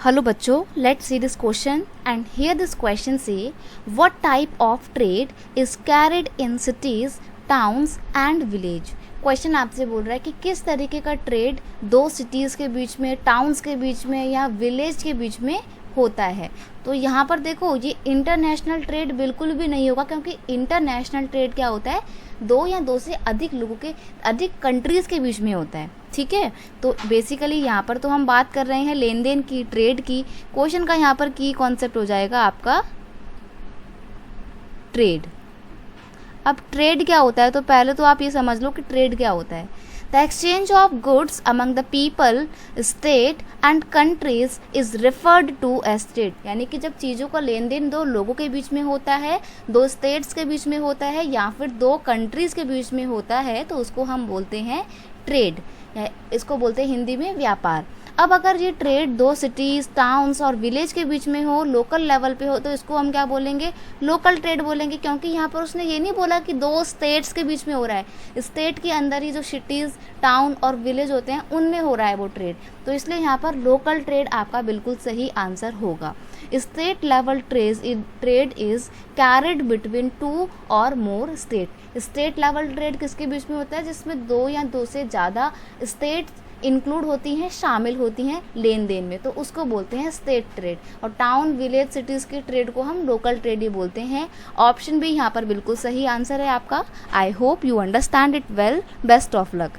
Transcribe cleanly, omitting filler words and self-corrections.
Hello बच्चों, let's see this question and here this question say what type of trade is carried in cities, towns and village। Question आपसे बोल रहा है कि किस तरीके का ट्रेड दो सिटीज़ के बीच में, टाउन्स के बीच में या विलेज के बीच में होता है। तो यहाँ पर देखो ये इंटरनेशनल ट्रेड बिल्कुल भी नहीं होगा, क्योंकि इंटरनेशनल ट्रेड क्या होता है, दो या दो से अधिक लोगों के, अधिक कंट्रीज़ के बीच में होता है। ठीक है, तो बेसिकली यहाँ पर तो हम बात कर रहे हैं लेन देन की, ट्रेड की। क्वेश्चन का यहाँ पर की कॉन्सेप्ट हो जाएगा आपका ट्रेड। अब ट्रेड क्या होता है, तो पहले तो आप ये समझ लो कि ट्रेड क्या होता है। The exchange of goods among the people, state and countries is referred to as trade. यानी कि जब चीज़ों का लेन देन दो लोगों के बीच में होता है, दो स्टेट्स के बीच में होता है या फिर दो कंट्रीज के बीच में होता है, तो उसको हम बोलते हैं ट्रेड, इसको बोलते हैं हिंदी में व्यापार। अब अगर ये ट्रेड दो सिटीज़, टाउन्स और विलेज के बीच में हो, लोकल लेवल पे हो, तो इसको हम क्या बोलेंगे, लोकल ट्रेड बोलेंगे। क्योंकि यहाँ पर उसने ये नहीं बोला कि दो स्टेट्स के बीच में हो रहा है, स्टेट के अंदर ही जो सिटीज़, टाउन और विलेज होते हैं उनमें हो रहा है वो ट्रेड, तो इसलिए यहाँ पर लोकल ट्रेड आपका बिल्कुल सही आंसर होगा। State level trade is carried between two और more state. State level trade किसके बीच में होता है, जिसमें दो या दो से ज़्यादा स्टेट इंक्लूड होती हैं, शामिल होती हैं लेन देन में, तो उसको बोलते हैं स्टेट ट्रेड। और टाउन, विलेज, सिटीज़ के ट्रेड को हम लोकल ट्रेड ही बोलते हैं। ऑप्शन भी यहाँ पर बिल्कुल सही आंसर है आपका। I hope you understand it well. Best of luck.